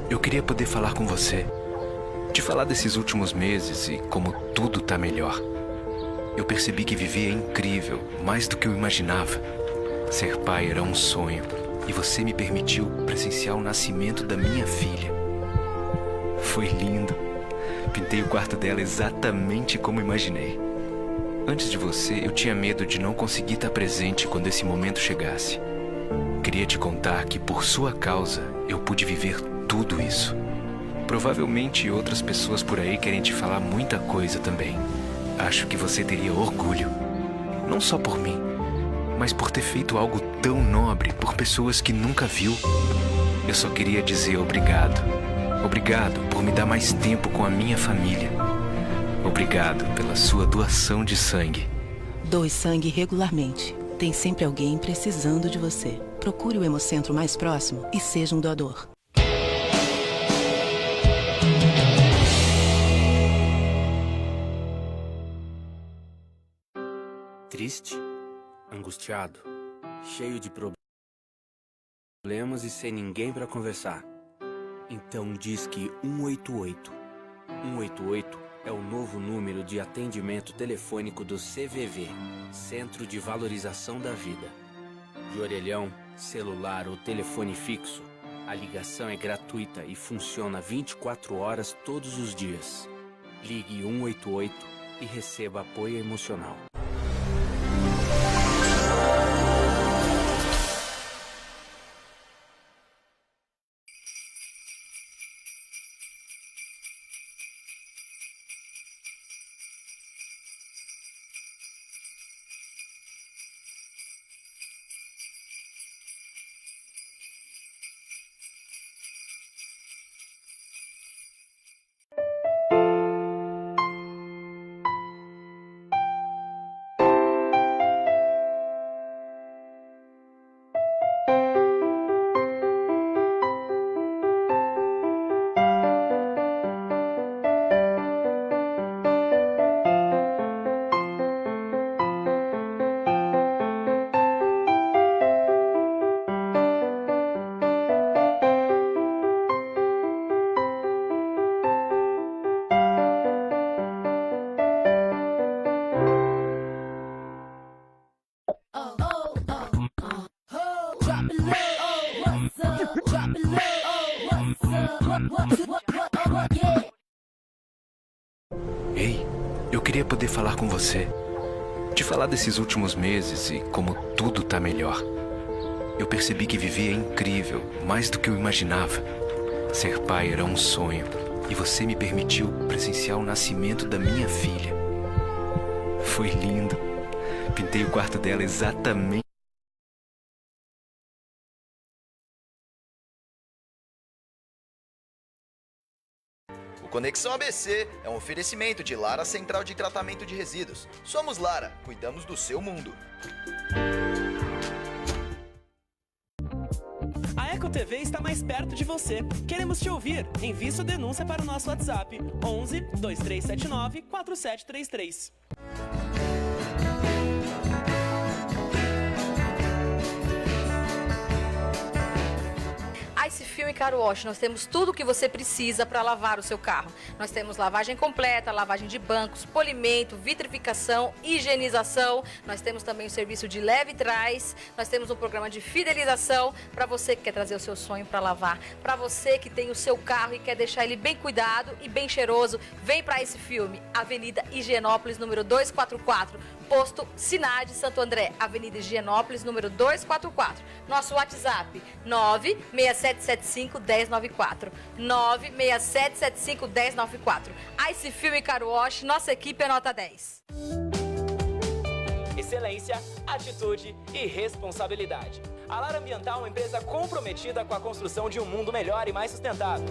eu queria poder falar com você. Te falar desses últimos meses e como tudo tá melhor. Eu percebi que viver é incrível, mais do que eu imaginava. Ser pai era um sonho e você me permitiu presenciar o nascimento da minha filha. Foi lindo. Pintei o quarto dela exatamente como imaginei. Antes de você, eu tinha medo de não conseguir estar presente quando esse momento chegasse. Queria te contar que, por sua causa, eu pude viver tudo isso. Provavelmente outras pessoas por aí querem te falar muita coisa também. Acho que você teria orgulho. Não só por mim, mas por ter feito algo tão nobre por pessoas que nunca viu. Eu só queria dizer obrigado. Obrigado por me dar mais tempo com a minha família. Obrigado pela sua doação de sangue. Doe sangue regularmente. Tem sempre alguém precisando de você. Procure o Hemocentro mais próximo e seja um doador. Triste, angustiado, cheio de problemas e sem ninguém para conversar. Então diz que 188. 188 é o novo número de atendimento telefônico do CVV, Centro de Valorização da Vida. De orelhão, celular ou telefone fixo, a ligação é gratuita e funciona 24 horas todos os dias. Ligue 188 e receba apoio emocional. Ei, eu queria poder falar com você. Te falar desses últimos meses e como tudo tá melhor. Eu percebi que viver é incrível, mais do que eu imaginava. Ser pai era um sonho e você me permitiu presenciar o nascimento da minha filha. Foi lindo. Pintei o quarto dela exatamente. O Conexão ABC é um oferecimento de Lara Central de Tratamento de Resíduos. Somos Lara, cuidamos do seu mundo. A Eco TV está mais perto de você. Queremos te ouvir. Envie sua denúncia para o nosso WhatsApp 11 2379 4733. Ice Film Car Wash, nós temos tudo o que você precisa para lavar o seu carro. Nós temos lavagem completa, lavagem de bancos, polimento, vitrificação, higienização. Nós temos também o serviço de leve trás. Nós temos um programa de fidelização para você que quer trazer o seu sonho para lavar. Para você que tem o seu carro e quer deixar ele bem cuidado e bem cheiroso, vem para Ice Film, Avenida Higienópolis, número 244. Posto Sinade, Santo André, Avenida Higienópolis, número 244. Nosso WhatsApp, 96775-1094. 96775-1094. Ice Film Car Wash, nossa equipe é nota 10. Excelência, atitude e responsabilidade. A Lara Ambiental é uma empresa comprometida com a construção de um mundo melhor e mais sustentável.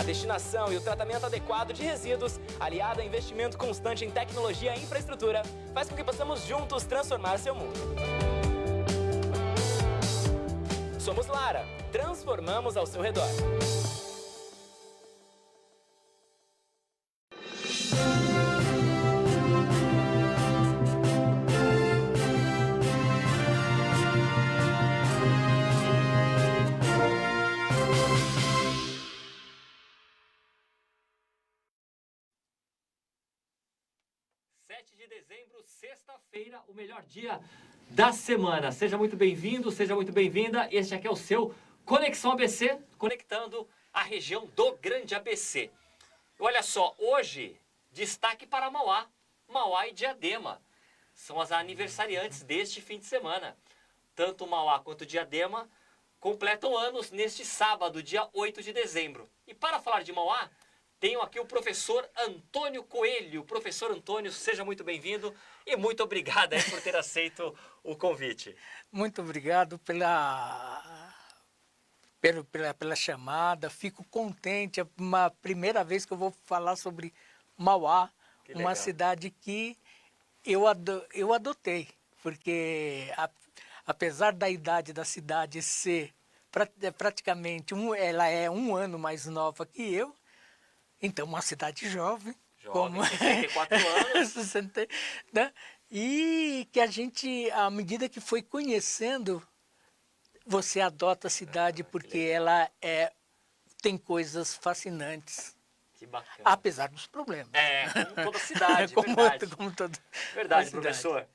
A destinação e o tratamento adequado de resíduos, aliado a investimento constante em tecnologia e infraestrutura, faz com que possamos juntos transformar seu mundo. Somos Lara, transformamos ao seu redor. 7 de dezembro, sexta-feira, o melhor dia da semana. Seja muito bem-vindo, seja muito bem-vinda. Este aqui é o seu Conexão ABC, conectando a região do Grande ABC. Olha só, hoje, destaque para Mauá. Mauá e Diadema são as aniversariantes deste fim de semana. Tanto Mauá quanto Diadema completam anos neste sábado, dia 8 de dezembro. E para falar de Mauá, tenho aqui o professor Antônio Coelho. Professor Antônio, seja muito bem-vindo e muito obrigado aí por ter aceito o convite. Muito obrigado pela chamada. Fico contente. É uma primeira vez que eu vou falar sobre Mauá, uma cidade que eu adotei, porque apesar da idade da cidade ser praticamente ela é um ano mais nova que eu, então uma cidade jovem, como 64 anos. Né? E que a gente, à medida que foi conhecendo, você adota a cidade porque ela tem coisas fascinantes. Que bacana. Apesar dos problemas. Como toda cidade, verdade. Como toda Verdade, cidade. professor.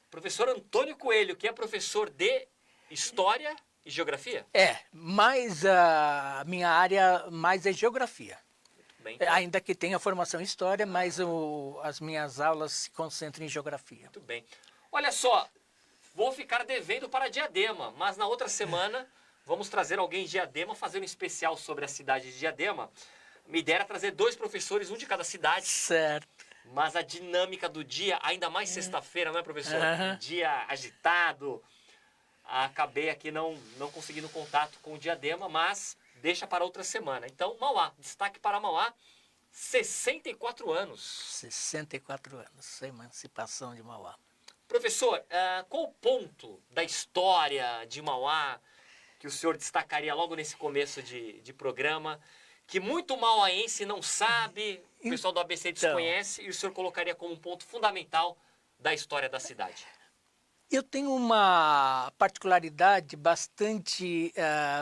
Professor Antônio Coelho, que é professor de História e Geografia? Mas a minha área mais é Geografia. Bem, Ainda que tenha formação em História, mas as minhas aulas se concentram em Geografia. muito bem. Olha só, vou ficar devendo para Diadema, mas na outra semana vamos trazer alguém de Diadema, fazer um especial sobre a cidade de Diadema. Me dera trazer 2 professores, um de cada cidade. Certo. Mas a dinâmica do dia, ainda mais sexta-feira, não é, professor? Aham. Dia agitado. Acabei aqui não conseguindo contato com o Diadema, mas deixa para outra semana. Então, Mauá, destaque para Mauá, 64 anos. 64 anos, a emancipação de Mauá. Professor, qual o ponto da história de Mauá que o senhor destacaria logo nesse começo de programa, que muito mauaense não sabe, o pessoal do ABC desconhece, e o senhor colocaria como um ponto fundamental da história da cidade? Eu tenho uma particularidade bastante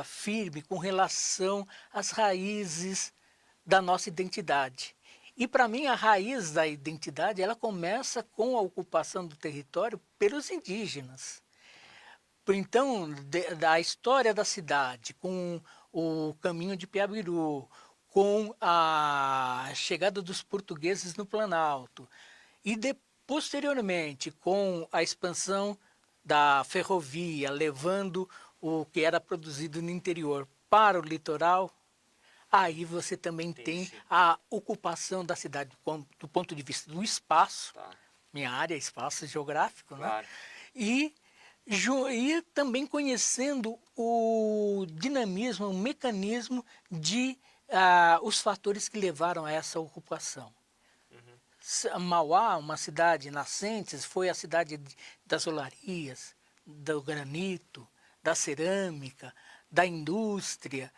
firme com relação às raízes da nossa identidade. E para mim a raiz da identidade ela começa com a ocupação do território pelos indígenas. Então, da história da cidade, com o caminho de Piabiru, com a chegada dos portugueses no Planalto e posteriormente com a expansão da ferrovia, levando o que era produzido no interior para o litoral, aí você também tem a ocupação da cidade do ponto de vista do espaço, minha área é espaço geográfico, Claro. né? E também conhecendo o dinamismo, o mecanismo de os fatores que levaram a essa ocupação. Mauá, uma cidade nascente, foi a cidade das olarias, do granito, da cerâmica, da indústria,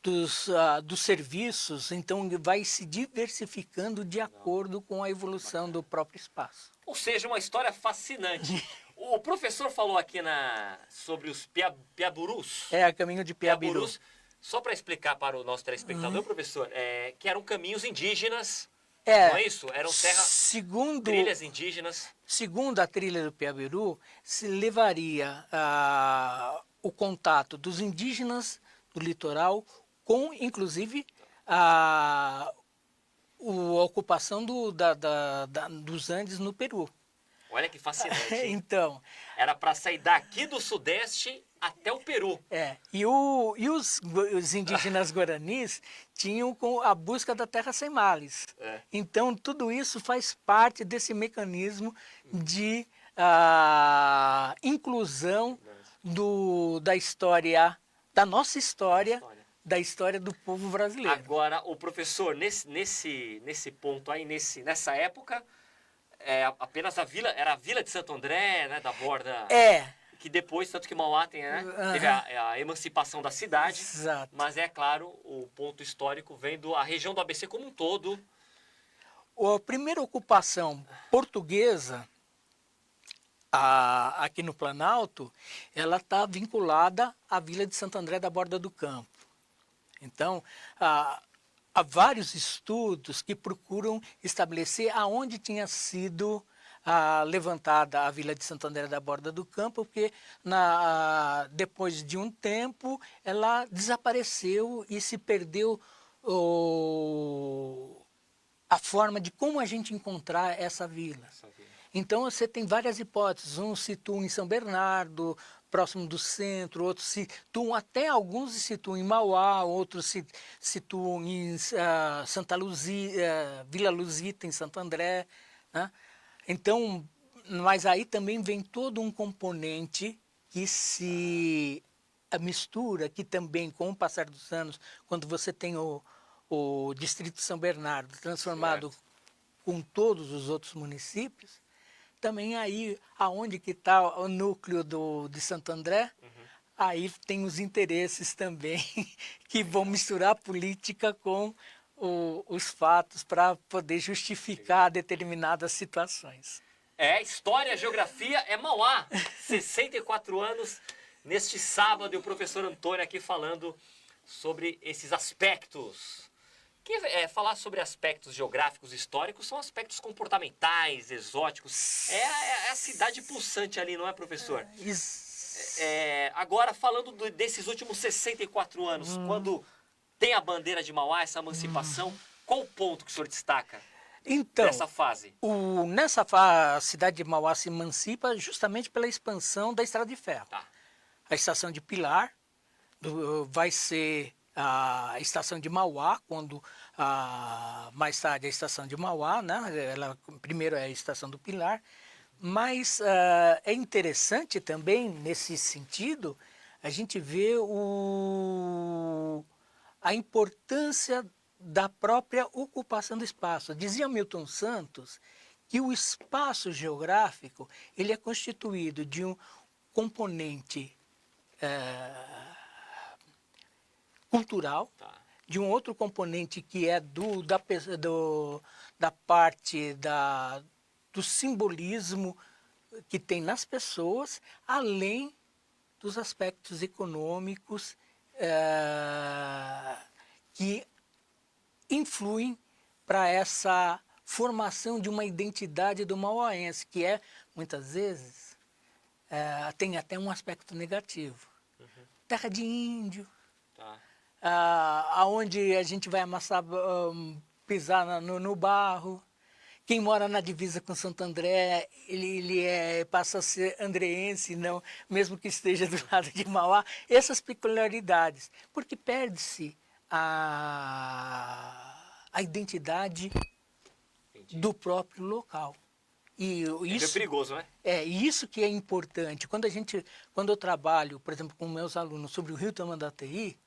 dos serviços, então vai se diversificando de acordo com a evolução do próprio espaço. Ou seja, uma história fascinante. O professor falou aqui sobre os Piaburus. A caminho de Piabiru. Piaburus. Só para explicar para o nosso telespectador, professor, que eram caminhos indígenas, não é isso? Eram trilhas indígenas. Segundo a trilha do Piabiru, se levaria o contato dos indígenas do litoral com, inclusive, a ocupação dos Andes no Peru. Olha que fascinante. Então, era para sair daqui do Sudeste até o Peru. E os indígenas guaranis tinham a busca da terra sem males. Então, tudo isso faz parte desse mecanismo de inclusão da história, da nossa história, da história do povo brasileiro. Agora, o professor, nesse ponto aí, nessa época, apenas era a Vila de Santo André, né, da Borda... Que depois, tanto que Mauá teve a emancipação da cidade. Exato. Mas claro, o ponto histórico vem da região do ABC como um todo. A primeira ocupação portuguesa aqui no Planalto, ela está vinculada à Vila de Santo André da Borda do Campo. Então, há vários estudos que procuram estabelecer aonde tinha sido levantada a Vila de Santo André da Borda do Campo, porque depois de um tempo ela desapareceu e se perdeu a forma de como a gente encontrar essa vila. Então você tem várias hipóteses, uns situam em São Bernardo, próximo do centro, outros situam, até alguns se situam em Mauá, outros se situam em Santa Luzia, Vila Luzita, em Santo André, né? Então, mas aí também vem todo um componente que se mistura, que também com o passar dos anos, quando você tem o Distrito São Bernardo transformado com todos os outros municípios, também aí, aonde que está o núcleo de Santo André, aí tem os interesses também que vão misturar a política com os fatos para poder justificar determinadas situações. História, geografia é Mauá. 64 anos, neste sábado, e o professor Antônio aqui falando sobre esses aspectos. Falar sobre aspectos geográficos históricos são aspectos comportamentais, exóticos. É a cidade pulsante ali, não é, professor? Agora, falando desses últimos 64 anos, quando tem a bandeira de Mauá, essa emancipação, qual o ponto que o senhor destaca nessa fase? Nessa fase, a cidade de Mauá se emancipa justamente pela expansão da Estrada de Ferro. A estação de Pilar vai ser a estação de Mauá, quando mais tarde a estação de Mauá, né? Primeiro é a estação do Pilar, mas é interessante também, nesse sentido, a gente vê a importância da própria ocupação do espaço. Dizia Milton Santos que o espaço geográfico ele é constituído de um componente cultural, de um outro componente que é da parte do simbolismo que tem nas pessoas, além dos aspectos econômicos que influem para essa formação de uma identidade do mauaense, que muitas vezes, tem até um aspecto negativo. Terra de índio, aonde a gente vai pisar no barro. Quem mora na divisa com Santo André, ele passa a ser andreense, não, mesmo que esteja do lado de Mauá. Essas peculiaridades, porque perde-se a identidade do próprio local. E isso é perigoso, né? E isso que é importante. Quando eu trabalho, por exemplo, com meus alunos sobre o Rio Tamanduateí,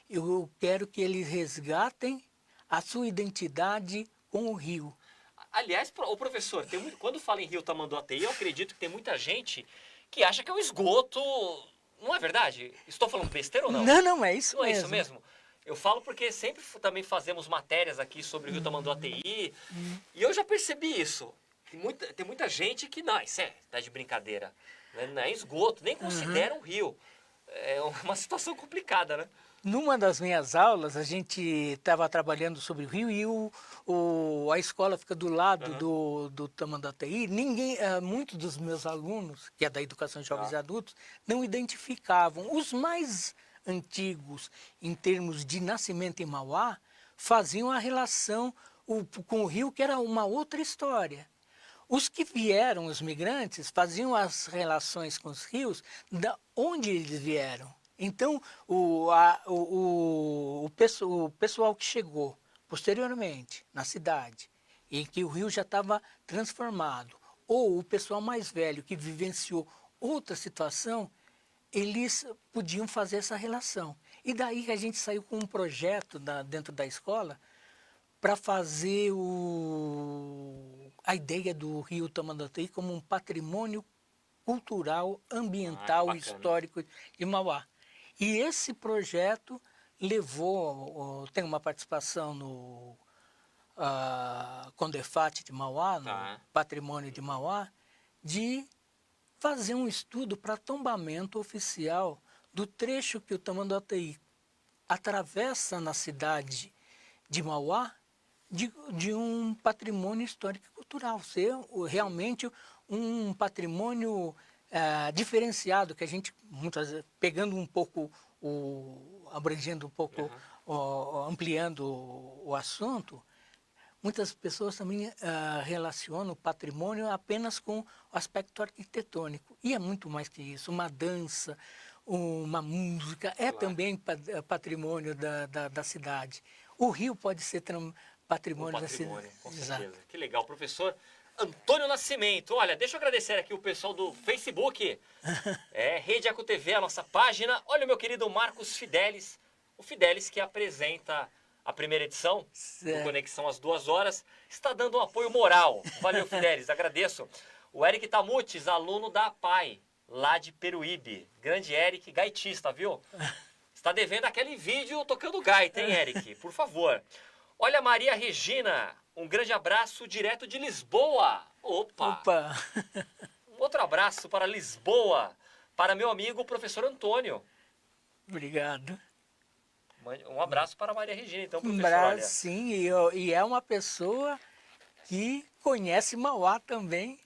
eu quero que eles resgatem a sua identidade com o rio. Aliás, professor, quando fala em Rio Tamanduateí, eu acredito que tem muita gente que acha que é um esgoto. Não é verdade? Estou falando besteira ou não? Não, é isso mesmo. Não é isso mesmo? Eu falo porque sempre também fazemos matérias aqui sobre o Rio Tamanduateí e eu já percebi isso. Tem muita gente que, não, isso tá de brincadeira. Não é esgoto, nem considera um rio. É uma situação complicada, né? Numa das minhas aulas, a gente estava trabalhando sobre o rio e a escola fica do lado do Tamanduateí. Muitos dos meus alunos, que é da Educação de Jovens e Adultos, não identificavam. Os mais antigos, em termos de nascimento em Mauá, faziam a relação com o rio, que era uma outra história. Os que vieram, os migrantes, faziam as relações com os rios da onde eles vieram. Então, o pessoal que chegou posteriormente na cidade, em que o rio já estava transformado, ou o pessoal mais velho que vivenciou outra situação, eles podiam fazer essa relação. E daí que a gente saiu com um projeto dentro da escola para fazer a ideia do Rio Tamanduateí como um patrimônio cultural, ambiental e histórico de Mauá. E esse projeto tem uma participação no Condefat de Mauá, no Patrimônio de Mauá, de fazer um estudo para tombamento oficial do trecho que o Tamanduateí atravessa na cidade de Mauá, de um patrimônio histórico e cultural, ser realmente um patrimônio diferenciado, que a gente, muitas vezes, pegando um pouco, abrangendo um pouco, ampliando o assunto, muitas pessoas também relacionam o patrimônio apenas com o aspecto arquitetônico. E é muito mais que isso. Uma dança, uma música, também patrimônio da cidade. O rio pode ser patrimônio da cidade. Com certeza. Que legal, professor Antônio Nascimento. Olha, deixa eu agradecer aqui o pessoal do Facebook. Rede Eco TV, a nossa página. Olha o meu querido Marcos Fidelis. O Fidelis que apresenta a primeira edição do Conexão às 2 horas. Está dando um apoio moral. Valeu, Fidelis, agradeço. O Eric Tamutes, aluno da APAI, lá de Peruíbe. Grande Eric, gaitista, viu? Está devendo aquele vídeo tocando gaita, hein, Eric? Por favor. Olha, Maria Regina, um grande abraço direto de Lisboa. Opa! Um outro abraço para Lisboa, para meu amigo o professor Antônio. Obrigado. Um abraço para a Maria Regina, então, professor. Sim, e é uma pessoa que conhece Mauá também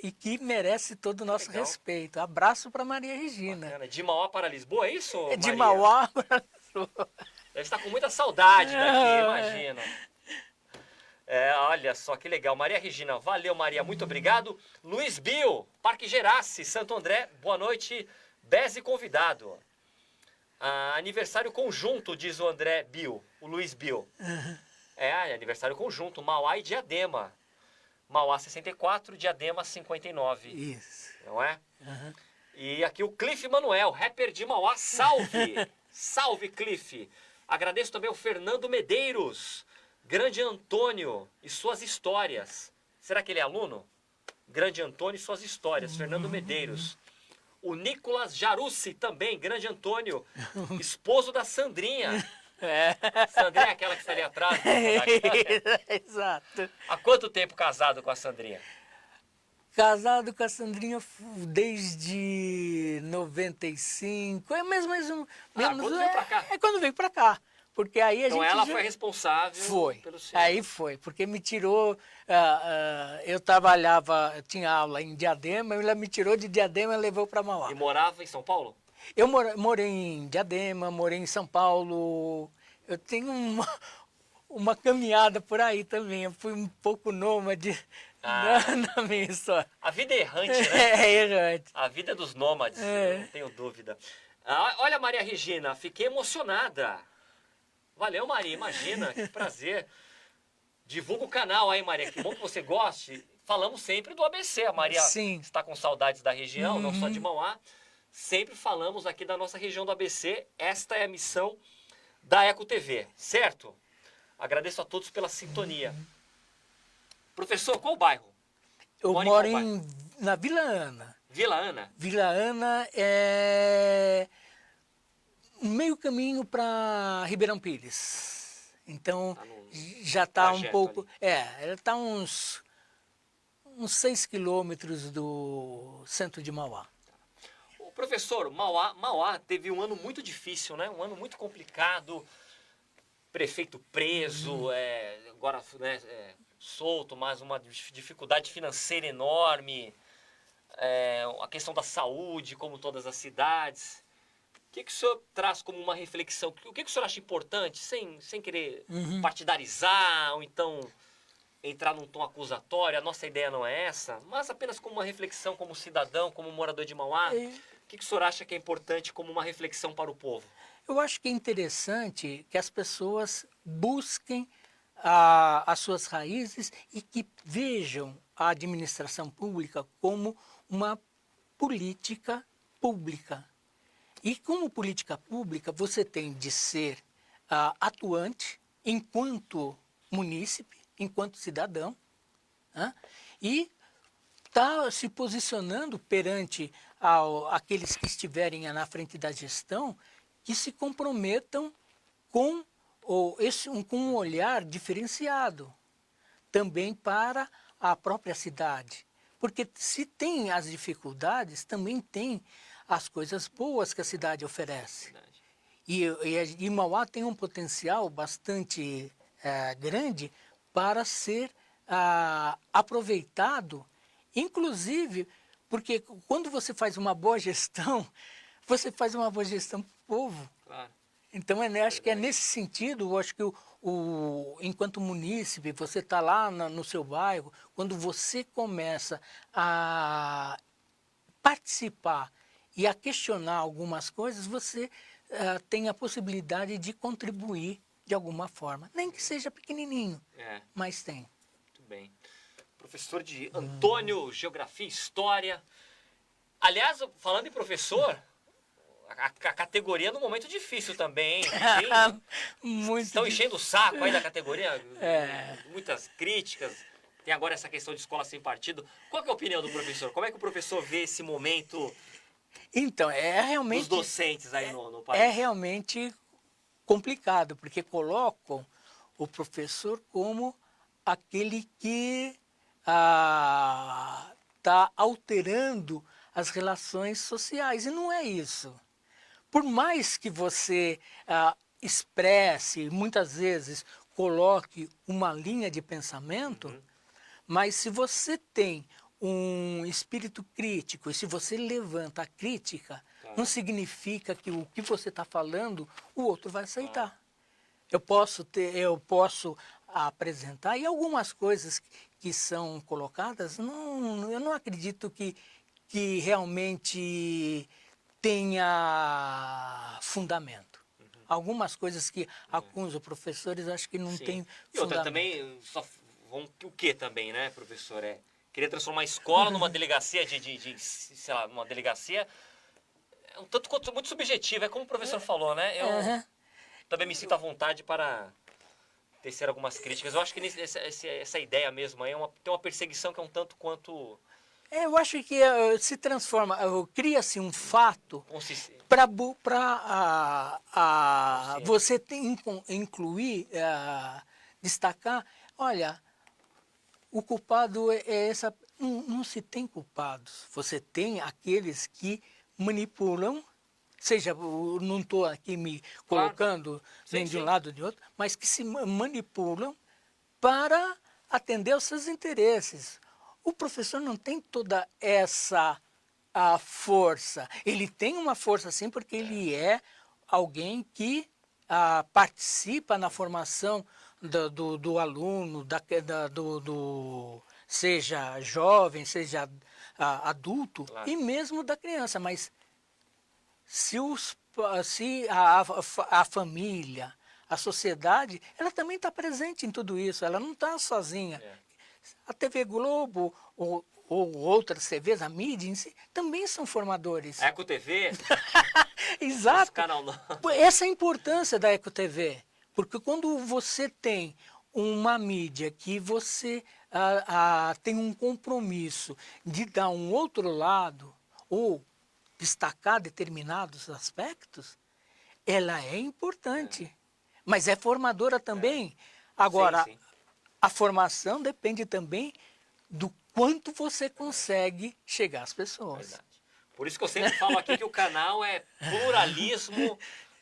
e que merece todo o nosso respeito. Abraço para Maria Regina. Bacana. De Mauá para Lisboa, é isso, Maria? De Mauá para Lisboa. Deve estar com muita saudade daqui, imagina. Olha só que legal. Maria Regina, valeu, Maria, muito obrigado. Luiz Bio, Parque Gerace, Santo André, boa noite, Beze convidado. Aniversário conjunto, diz o André Bio, o Luiz Bio. Aniversário conjunto, Mauá e Diadema. Mauá 64, Diadema 59. Isso. Não é? E aqui o Cliff Manuel, rapper de Mauá, salve! Salve, Cliff! Agradeço também ao Fernando Medeiros, Grande Antônio e suas histórias. Será que ele é aluno? Grande Antônio e suas histórias, Fernando Medeiros. O Nicolas Jarussi também, Grande Antônio, esposo da Sandrinha. Sandrinha é aquela que está ali atrás. Exato. Há quanto tempo casado com a Sandrinha? Casado com a Sandrinha desde 95, menos quando veio pra cá? Quando veio pra cá. Porque aí então ela foi responsável pelo seu... Aí foi, porque me tirou, eu trabalhava, tinha aula em Diadema, ela me tirou de Diadema e levou para Mauá. E morava em São Paulo? Eu morei em Diadema, morei em São Paulo, eu tenho uma caminhada por aí também, eu fui um pouco nômade na minha história. A vida é errante, né? É errante. A vida dos nômades, não tenho dúvida. Olha, Maria Regina, fiquei emocionada. Valeu, Maria, imagina, que prazer. Divulga o canal aí, Maria, que bom que você goste. Falamos sempre do ABC, a Maria está com saudades da região, não só de Mauá. Sempre falamos aqui da nossa região do ABC, esta é a missão da Eco TV, certo? Agradeço a todos pela sintonia. Professor, qual bairro? Eu moro na Vila Ana. Vila Ana? Vila Ana é meio caminho para Ribeirão Pires. Então, já está um pouco... ela está uns 6 quilômetros do centro de Mauá. O professor, Mauá teve um ano muito difícil, né? Um ano muito complicado. Prefeito preso, agora solto, mas uma dificuldade financeira enorme. A questão da saúde, como todas as cidades. O que o senhor traz como uma reflexão? O que o senhor acha importante, sem querer partidarizar, ou então entrar num tom acusatório? A nossa ideia não é essa, mas apenas como uma reflexão, como cidadão, como morador de Mauá. O que o senhor acha que é importante como uma reflexão para o povo? Eu acho que é interessante que as pessoas busquem as suas raízes e que vejam a administração pública como uma política pública. E como política pública, você tem de ser atuante enquanto munícipe, enquanto cidadão, e está se posicionando perante aqueles que estiverem na frente da gestão, que se comprometam com um olhar diferenciado também para a própria cidade. Porque se tem as dificuldades, também tem as coisas boas que a cidade oferece. E Mauá tem um potencial bastante grande para ser aproveitado, inclusive porque quando você faz uma boa gestão, você faz uma boa gestão para o povo. Claro. Então, acho que é nesse sentido, eu acho que enquanto munícipe, você está lá no seu bairro, quando você começa a participar e a questionar algumas coisas, você tem a possibilidade de contribuir de alguma forma. Nem que seja pequenininho, mas tem. Muito bem. Professor de Antônio, Geografia e História. Aliás, falando em professor, a categoria no momento difícil também, hein? Estão enchendo o saco aí da categoria, muitas críticas. Tem agora essa questão de escola sem partido. Qual que é a opinião do professor? Como é que o professor vê esse momento então, realmente, dos docentes aí no país? É realmente complicado, porque colocam o professor como aquele que está alterando as relações sociais, e não é isso. Por mais que você expresse, muitas vezes coloque uma linha de pensamento, mas se você tem um espírito crítico e se você levanta a crítica, não significa que o que você está falando, o outro vai aceitar. Eu posso apresentar, e algumas coisas que são colocadas, eu não acredito que realmente tenha fundamento. Algumas coisas que alguns professores acho que não tem e outra fundamento. também, o que também, né, professor? Querer transformar a escola numa delegacia sei lá, uma delegacia, é um tanto quanto muito subjetivo, é como o professor falou, né? Eu também me sinto à vontade para tecer algumas críticas. Eu acho que essa ideia mesmo aí tem uma perseguição que é um tanto quanto... Eu acho que se transforma, cria-se um fato para você incluir, destacar, olha, o culpado é essa... Não se tem culpados, você tem aqueles que manipulam, seja, não estou aqui me colocando nem de um lado ou de outro, mas que se manipulam para atender aos seus interesses. O professor não tem toda essa força. Ele tem uma força sim, porque ele é alguém que participa na formação do aluno, seja jovem, seja adulto, e mesmo da criança. Mas se a família, a sociedade, ela também está presente em tudo isso, ela não está sozinha. A TV Globo ou outras TVs, a mídia em si, também são formadores. A Eco TV? Exato. Canal não. Essa é a importância da Eco TV. Porque quando você tem uma mídia que você tem um compromisso de dar um outro lado ou destacar determinados aspectos, ela é importante. Mas é formadora também. Agora, sim. A formação depende também do quanto você consegue chegar às pessoas. Verdade. Por isso que eu sempre falo aqui que o canal é pluralismo.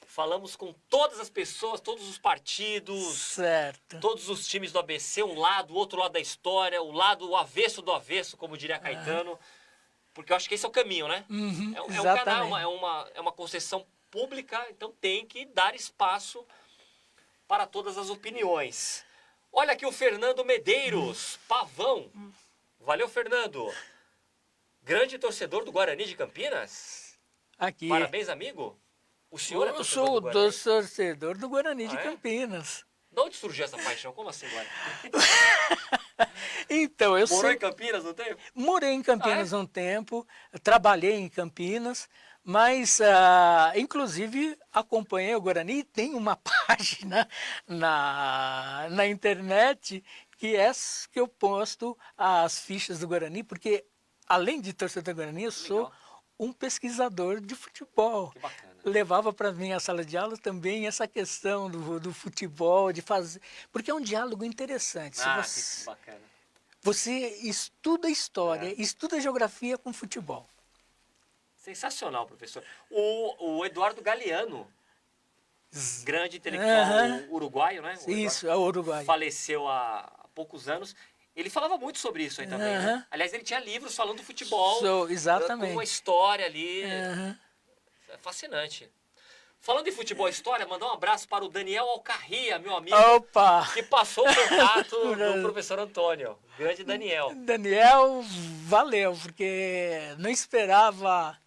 Falamos com todas as pessoas, todos os partidos, certo. Todos os times do ABC, um lado, o outro lado da história, o avesso do avesso, como diria Caetano. Porque eu acho que esse é o caminho, né? É um canal, é uma concessão pública, então tem que dar espaço para todas as opiniões. Olha aqui o Fernando Medeiros, Pavão. Valeu, Fernando. Grande torcedor do Guarani de Campinas. Aqui. Parabéns, amigo. O senhor é Eu torcedor sou do Guarani? torcedor do Guarani de Campinas. De onde surgiu essa paixão? Como assim, Guarani? Então, Morou em Campinas um tempo? Morei em Campinas um tempo, trabalhei em Campinas, mas, inclusive, acompanhei o Guarani. Tem uma página na internet que eu posto as fichas do Guarani, porque, além de torcedor do Guarani, eu sou um pesquisador de futebol. Que bacana. Levava para mim a sala de aula também essa questão do futebol, de fazer... Porque é um diálogo interessante. Que bacana. Você estuda história, estuda geografia com futebol. Sensacional, professor. O Eduardo Galeano, grande intelectual uruguaio, né? Isso, é o uruguaio. Faleceu há poucos anos. Ele falava muito sobre isso aí também, né? Aham. Aliás, ele tinha livros falando do futebol. Com Exatamente. uma história ali. Aham. É fascinante. Falando em futebol e história, mandar um abraço para o Daniel Alcarria, meu amigo, Opa! que passou o contato do professor Antônio. Grande Daniel. Daniel, valeu, porque não esperava.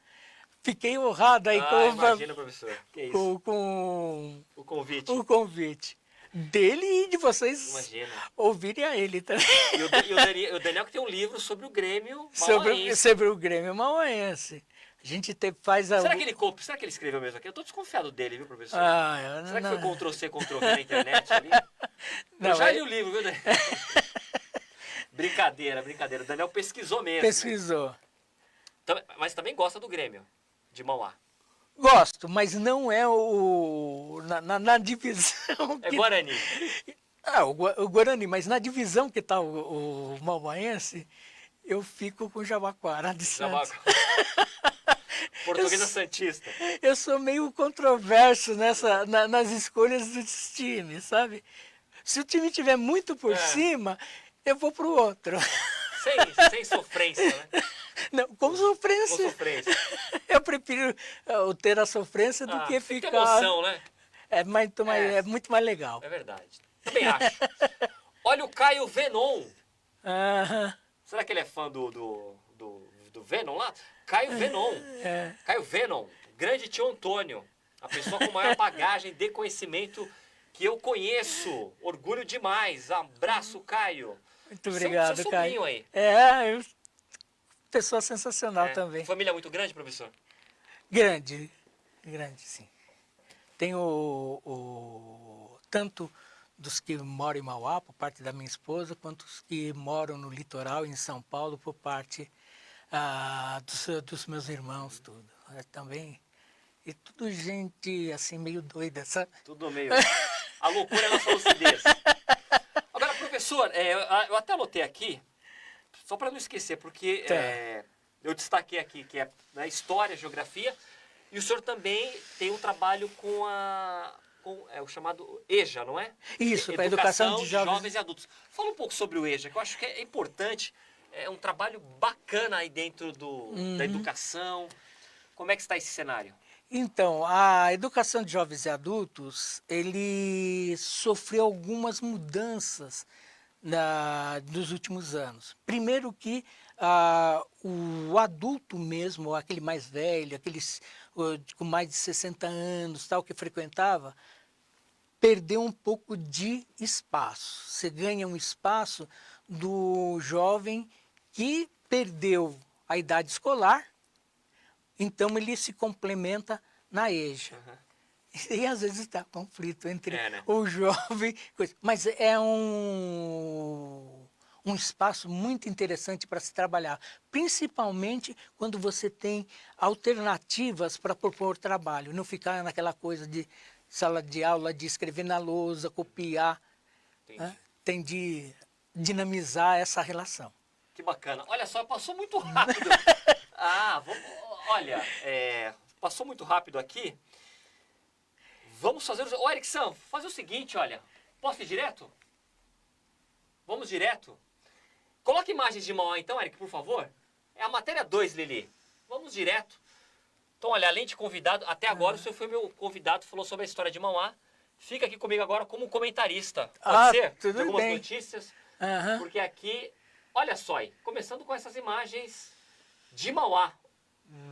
Fiquei honrado aí Imagina, professor. Que isso? com O convite. o convite dele e de vocês Imagina. ouvirem a ele também. E o Daniel que tem um livro sobre o Grêmio Mauaense. sobre o Grêmio Mauaense. A gente faz a. Será que ele escreveu mesmo aqui? Eu tô desconfiado dele, viu, professor? Ah, Será que não, foi Ctrl-C, Ctrl-V na internet ali? Não, Eu já é- li o livro, viu, Daniel? Brincadeira. O Daniel pesquisou mesmo. pesquisou. Mas também gosta do Grêmio, de Mauá. Gosto, mas não é na divisão. É Guarani. O Guarani, mas na divisão que está o Mauaense, eu fico com o Jabaquara de Santos. Portuguesa Santista. Eu sou meio controverso nas escolhas dos times, sabe? Se o time tiver muito por cima, eu vou pro outro. Sem sofrência, né? Não, com sofrência. Com sofrência. Eu prefiro ter a sofrência do que tem ficar. ter emoção, né? É muito mais legal. É verdade. Também acho. Olha o Caio Venon. Aham. Será que ele é fã do Venom lá? Caio Venon. É. Caio Venom, grande tio Antônio. A pessoa com maior bagagem de conhecimento que eu conheço. Orgulho demais. Abraço, Caio. Muito obrigado, seu Caio. sobrinho aí. Pessoa sensacional É. também. Família muito grande, professor? Grande, sim. Tem tanto dos que moram em Mauá, por parte da minha esposa, quanto os que moram no litoral, em São Paulo, por parte dos meus irmãos, tudo. Também, e tudo gente, assim, meio doida, sabe? Tudo meio. A loucura é a nossa lucidez. Agora, professor, eu até anotei aqui, só para não esquecer, porque Tá. eu destaquei aqui que é História, Geografia, e o senhor também tem um trabalho com o chamado EJA, não é? Isso, para a educação de jovens e adultos. Fala um pouco sobre o EJA, que eu acho que é importante, é um trabalho bacana aí dentro da educação. Como é que está esse cenário? Então, a educação de jovens e adultos, ele sofreu algumas mudanças nos últimos anos. Primeiro que o adulto mesmo, aquele mais velho, aqueles com mais de 60 anos, tal, que frequentava, perdeu um pouco de espaço. Você ganha um espaço do jovem que perdeu a idade escolar, então ele se complementa na EJA. E às vezes está conflito entre o jovem... Mas é um espaço muito interessante para se trabalhar, principalmente quando você tem alternativas para propor trabalho, não ficar naquela coisa de sala de aula, de escrever na lousa, copiar. Né? Tem de dinamizar essa relação. Que bacana. Olha só, passou muito rápido. Passou muito rápido aqui. Vamos fazer... Ô, Erickson, fazer o seguinte, olha. Posso ir direto? Vamos direto? Coloca imagens de Mauá então, Eric, por favor. É a matéria 2, Lili. Vamos direto. Então, olha, além de convidado, até agora o senhor foi meu convidado, falou sobre a história de Mauá. Fica aqui comigo agora como comentarista. Pode ser? Tudo de algumas bem. notícias. Porque aqui, olha só aí, começando com essas imagens de Mauá.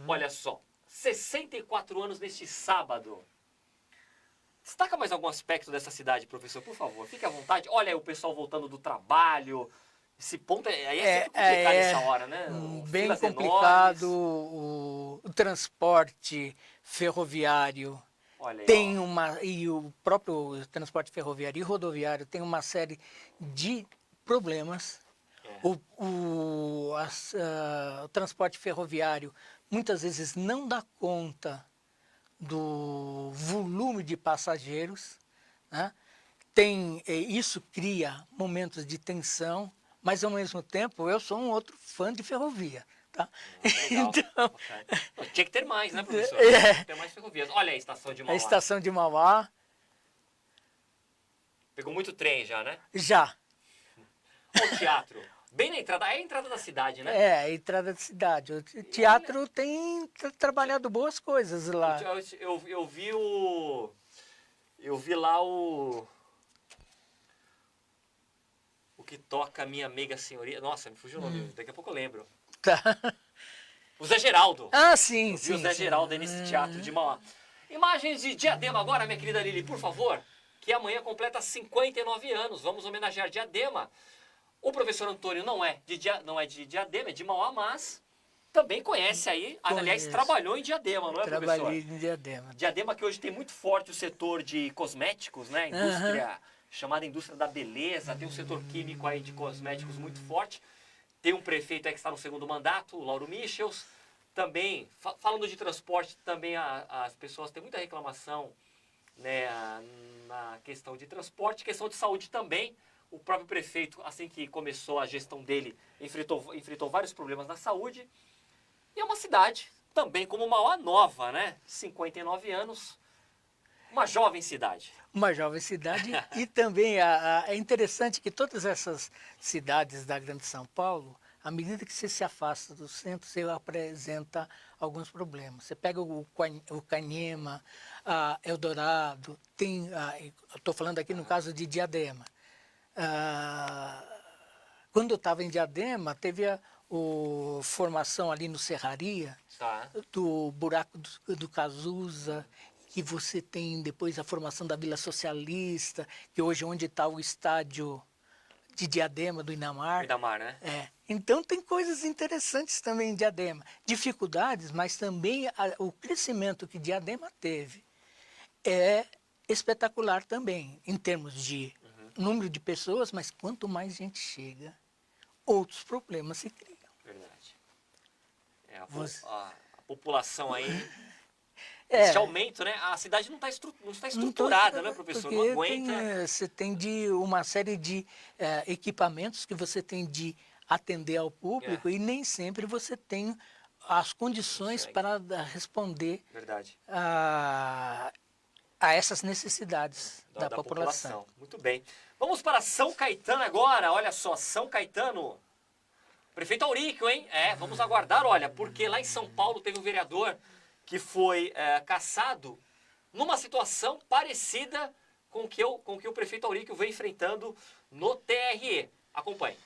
Olha só, 64 anos neste sábado. Destaca mais algum aspecto dessa cidade, professor, por favor. Fique à vontade. Olha aí o pessoal voltando do trabalho. Esse ponto aí é sempre complicado essa hora, né? Bem Filas complicado enormes. o transporte ferroviário. Olha aí, Tem ó. e o próprio transporte ferroviário e rodoviário tem uma série de problemas. O transporte ferroviário muitas vezes não dá conta do volume de passageiros, né? Isso cria momentos de tensão, mas ao mesmo tempo eu sou um outro fã de ferrovia. Tá? Legal. Então, tinha que ter mais, né, professor? Tinha que ter mais ferrovias. Olha aí a estação de Mauá. a estação de Mauá Pegou muito trem já, né? já. Olha o teatro. Bem na entrada, é a entrada da cidade, né? É, a entrada da cidade. O teatro tem trabalhado boas coisas lá. Eu vi o... Eu vi lá o que toca a minha meiga senhoria. Nossa, me fugiu o nome, daqui a pouco eu lembro. Tá. O Zé Geraldo. Ah, sim, Eu vi sim. o Zé sim. Geraldo aí nesse teatro de Mauá. Imagens de Diadema agora, minha querida Lili, por favor. Que amanhã completa 59 anos. Vamos homenagear Diadema. O professor Antônio não é de Diadema, é de Mauá, mas também conhece aí. Aliás, Conheço. trabalhou em Diadema, não é, professor? Trabalhei em Diadema. Diadema que hoje tem muito forte o setor de cosméticos, né? Indústria, chamada indústria da beleza. Tem um setor químico aí de cosméticos muito forte. Tem um prefeito aí que está no segundo mandato, o Lauro Michels. Também, falando de transporte, também as pessoas têm muita reclamação, né, na questão de transporte, questão de saúde também. O próprio prefeito, assim que começou a gestão dele, enfrentou vários problemas na saúde. E é uma cidade, também como Mauá, nova, né? 59 anos, uma jovem cidade. Uma jovem cidade e também é interessante que todas essas cidades da Grande São Paulo, à medida que você se afasta do centro, você apresenta alguns problemas. Você pega o Canhema, Eldorado, estou falando aqui no caso de Diadema. Quando eu estava em Diadema, teve a formação ali no Serraria, Tá. do buraco do Cazuza, que você tem depois a formação da Vila Socialista, que hoje é onde está o estádio de Diadema, do Inamar. Idamar, né? É. Então tem coisas interessantes também em Diadema. Dificuldades, mas também o crescimento que Diadema teve é espetacular também, em termos de número de pessoas, mas quanto mais gente chega, outros problemas se criam. Verdade. A população aí, É. esse aumento, né? A cidade não está estruturada, né, professor? Não Porque aguenta. você tem uma série de equipamentos que você tem de atender ao público e nem sempre você tem as condições para responder Verdade. a essas necessidades da população. Muito bem. Vamos para São Caetano agora. Olha só, São Caetano. Prefeito Auríquio, hein? Vamos aguardar, olha, porque lá em São Paulo teve um vereador que foi cassado numa situação parecida com que o prefeito Auríquio vem enfrentando no TRE. Acompanhe.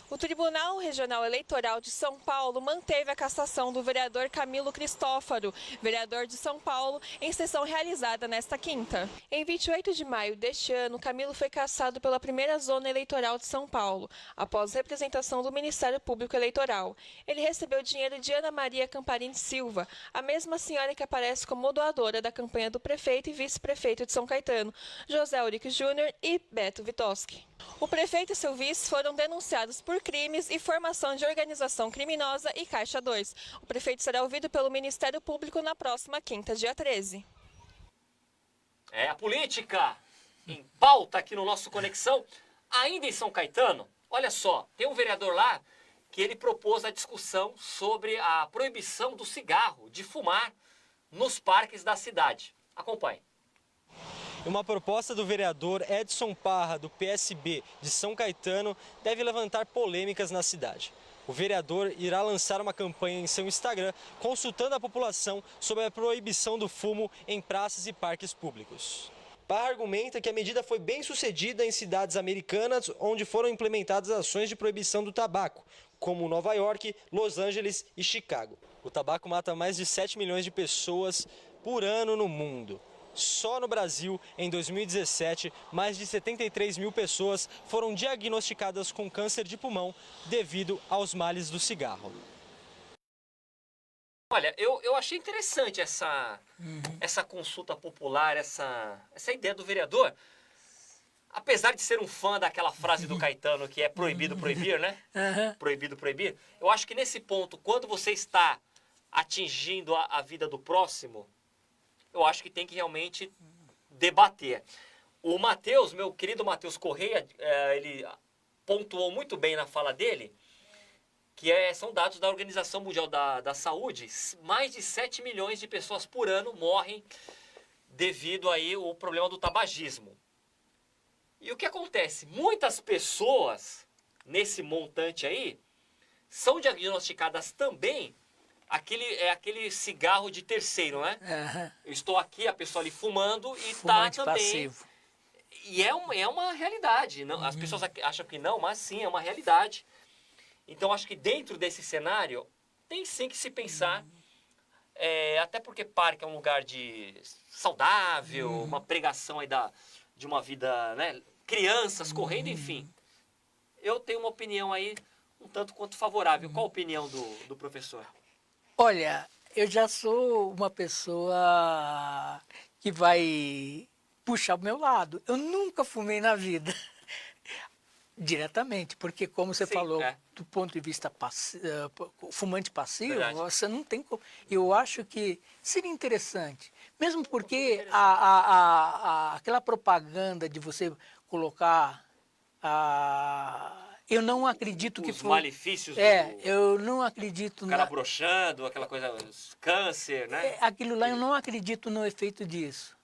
O Tribunal Regional Eleitoral de São Paulo manteve a cassação do vereador Camilo Cristófaro, vereador de São Paulo, em sessão realizada nesta quinta. Em 28 de maio deste ano, Camilo foi cassado pela primeira zona eleitoral de São Paulo, após representação do Ministério Público Eleitoral. Ele recebeu dinheiro de Ana Maria Camparini Silva, a mesma senhora que aparece como doadora da campanha do prefeito e vice-prefeito de São Caetano, José Auríquio Júnior e Beto Vitoski. O prefeito e seu vice foram denunciados por crimes e formação de organização criminosa e Caixa 2. O prefeito será ouvido pelo Ministério Público na próxima quinta, dia 13. A política em pauta aqui no nosso Conexão. Ainda em São Caetano, olha só, tem um vereador lá que ele propôs a discussão sobre a proibição do cigarro, de fumar nos parques da cidade. Acompanhe. Uma proposta do vereador Edson Parra, do PSB de São Caetano, deve levantar polêmicas na cidade. O vereador irá lançar uma campanha em seu Instagram consultando a população sobre a proibição do fumo em praças e parques públicos. Parra argumenta que a medida foi bem sucedida em cidades americanas onde foram implementadas ações de proibição do tabaco, como Nova York, Los Angeles e Chicago. O tabaco mata mais de 7 milhões de pessoas por ano no mundo. Só no Brasil, em 2017, mais de 73 mil pessoas foram diagnosticadas com câncer de pulmão devido aos males do cigarro. Olha, eu achei interessante essa consulta popular, essa ideia do vereador. Apesar de ser um fã daquela frase do Caetano que é proibido proibir, né? Proibido proibir. Eu acho que nesse ponto, quando você está atingindo a vida do próximo, eu acho que tem que realmente debater. O Matheus, meu querido Matheus Correia, ele pontuou muito bem na fala dele, que são dados da Organização Mundial da Saúde, mais de 7 milhões de pessoas por ano morrem devido aí ao problema do tabagismo. E o que acontece? Muitas pessoas, nesse montante aí, são diagnosticadas também aquele cigarro de terceiro, né? Aham. Eu estou aqui, a pessoa ali fumando e Fumante tá também... passivo. E é uma realidade. Não, as pessoas acham que não, mas sim, é uma realidade. Então, acho que dentro desse cenário, tem sim que se pensar, até porque parque é um lugar saudável, uma pregação aí de uma vida, né? Crianças correndo, enfim. Eu tenho uma opinião aí um tanto quanto favorável. Qual a opinião do professor? Olha, eu já sou uma pessoa que vai puxar o meu lado. Eu nunca fumei na vida. Diretamente, porque como você falou, do ponto de vista fumante passivo, Verdade. você não tem como. Eu acho que seria interessante, mesmo porque aquela propaganda de você colocar eu não acredito que Os malefícios eu não acredito o cara broxando, aquela coisa, câncer, né? aquilo lá, eu não acredito no efeito disso.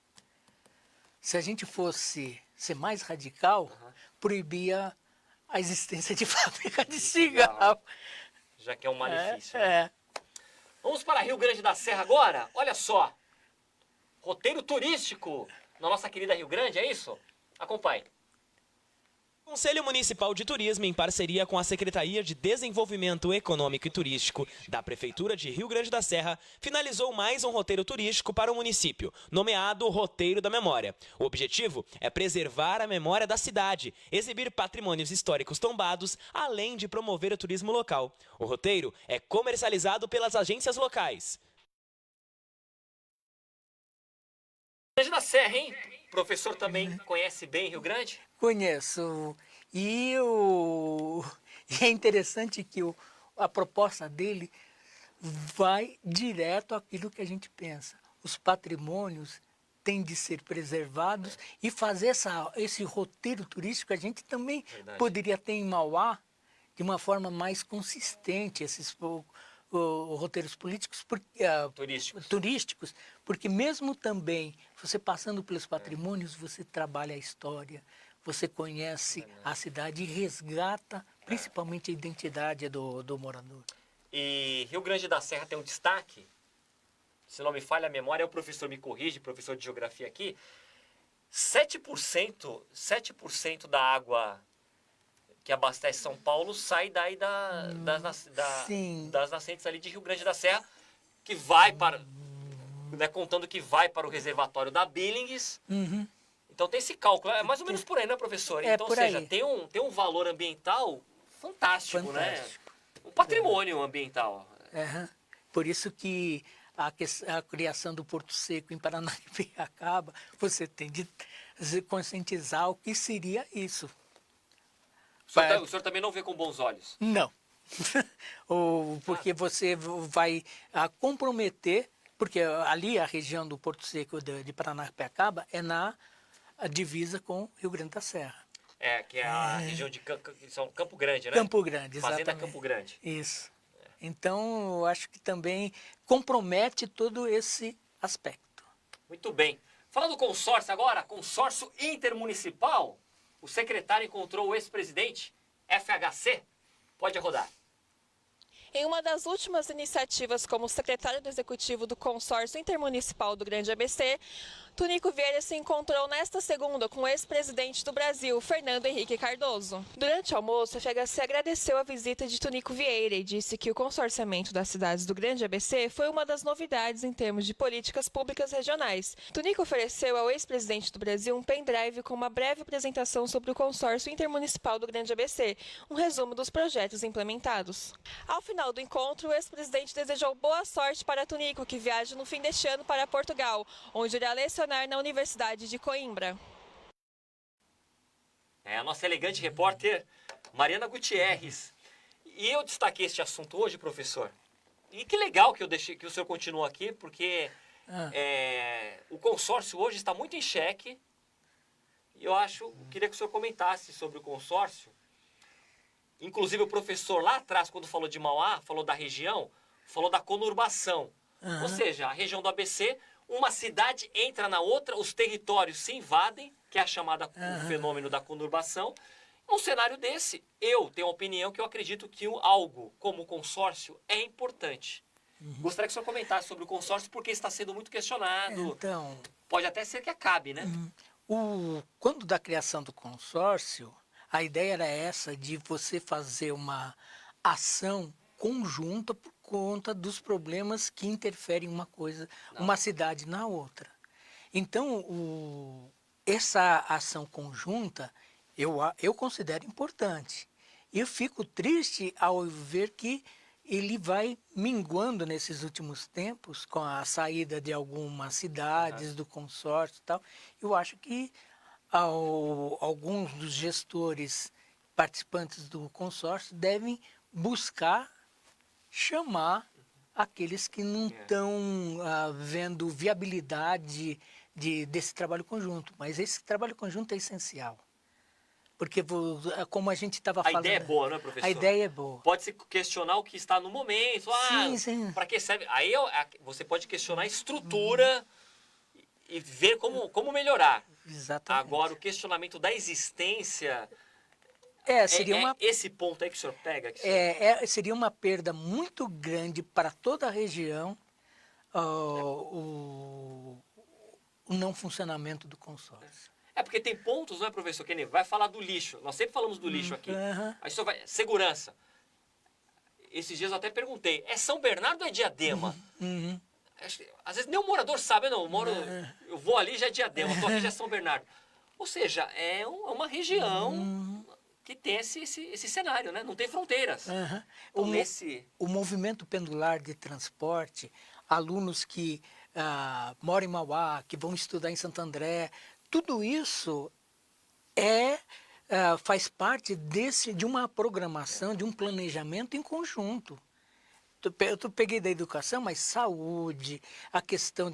Se a gente fosse ser mais radical, proibia a existência de fábrica de cigarro. Já que é um malefício. Vamos para Rio Grande da Serra agora? Olha só. Roteiro turístico na nossa querida Rio Grande, é isso? Acompanhe. O Conselho Municipal de Turismo, em parceria com a Secretaria de Desenvolvimento Econômico e Turístico da Prefeitura de Rio Grande da Serra, finalizou mais um roteiro turístico para o município, nomeado Roteiro da Memória. O objetivo é preservar a memória da cidade, exibir patrimônios históricos tombados, além de promover o turismo local. O roteiro é comercializado pelas agências locais. Rio Grande da Serra, hein? O professor também conhece bem Rio Grande? Conheço. E é interessante que a proposta dele vai direto àquilo que a gente pensa. Os patrimônios têm de ser preservados e fazer esse roteiro turístico a gente também poderia ter em Mauá de uma forma mais consistente, esses roteiros políticos, turísticos, porque mesmo também você passando pelos patrimônios, você trabalha a história, você conhece a cidade e resgata principalmente a identidade do morador. E Rio Grande da Serra tem um destaque, se não me falha a memória, o professor me corrige, professor de geografia aqui, 7% da água que abastece São Paulo sai daí das nascentes ali de Rio Grande da Serra, que vai para, né, contando que vai para o reservatório da Billings. Então tem esse cálculo, é mais ou menos por aí, né, professor? Então, ou seja, tem um valor ambiental fantástico, né? Um patrimônio ambiental. Por isso que a criação do Porto Seco em Paranapiacaba, você tem de conscientizar o que seria isso. O senhor também não vê com bons olhos? Não. Porque você vai comprometer, porque ali a região do Porto Seco de Paranapiacaba é na divisa com Rio Grande da Serra. Que é a região de Campo Grande, né? Campo Grande, exatamente. Fazenda Campo Grande. Isso. Então, eu acho que também compromete todo esse aspecto. Muito bem. Falando do consórcio agora, consórcio intermunicipal, o secretário encontrou o ex-presidente, FHC. Pode rodar. Em uma das últimas iniciativas como secretário do Executivo do Consórcio Intermunicipal do Grande ABC, Tunico Vieira se encontrou nesta segunda com o ex-presidente do Brasil, Fernando Henrique Cardoso. Durante o almoço, a FHC agradeceu a visita de Tunico Vieira e disse que o consorciamento das cidades do Grande ABC foi uma das novidades em termos de políticas públicas regionais. Tunico ofereceu ao ex-presidente do Brasil um pendrive com uma breve apresentação sobre o Consórcio Intermunicipal do Grande ABC, um resumo dos projetos implementados. Ao final do encontro, o ex-presidente desejou boa sorte para Tunico, que viaja no fim deste ano para Portugal, onde irá lecionar na Universidade de Coimbra. A nossa elegante repórter Mariana Gutierrez. E eu destaquei este assunto hoje, professor. E que legal que o senhor continuou aqui, porque o consórcio hoje está muito em xeque. E eu queria que o senhor comentasse sobre o consórcio. Inclusive o professor lá atrás, quando falou de Mauá, falou da região, falou da conurbação. Ou seja, a região do ABC, uma cidade entra na outra, os territórios se invadem, que é a chamada o fenômeno da conurbação. Num cenário desse, eu tenho a opinião que eu acredito que algo como o consórcio é importante. Gostaria que o senhor comentasse sobre o consórcio, porque está sendo muito questionado. Então, pode até ser que acabe, né? Quando da criação do consórcio, a ideia era essa, de você fazer uma ação conjunta por conta dos problemas que interferem uma cidade na outra. Então, essa ação conjunta eu considero importante. Eu fico triste ao ver que ele vai minguando nesses últimos tempos com a saída de algumas cidades do consórcio e tal. Eu acho que alguns dos gestores participantes do consórcio devem buscar chamar aqueles que não estão vendo viabilidade desse trabalho conjunto. Mas esse trabalho conjunto é essencial. Porque, como a gente estava falando... A ideia é boa, não é, professor? A ideia é boa. Pode-se questionar o que está no momento. Sim. Para que serve? Aí você pode questionar a estrutura e ver como melhorar. Exatamente. Agora, o questionamento da existência... Seria esse ponto aí que o senhor pega? Seria uma perda muito grande para toda a região o não funcionamento do consórcio. Porque tem pontos, não é, professor? Que nem vai falar do lixo. Nós sempre falamos do lixo aqui. Aí só vai... Segurança. Esses dias eu até perguntei, é São Bernardo ou é Diadema? Às vezes nem o morador sabe, não. Eu vou ali já é Diadema, estou aqui já é São Bernardo. Ou seja, é uma região que tem esse cenário, né? Não tem fronteiras. Então, o movimento pendular de transporte, alunos que moram em Mauá, que vão estudar em Santo André, tudo isso faz parte de uma programação, de um planejamento em conjunto. Eu peguei da educação, mas saúde, a questão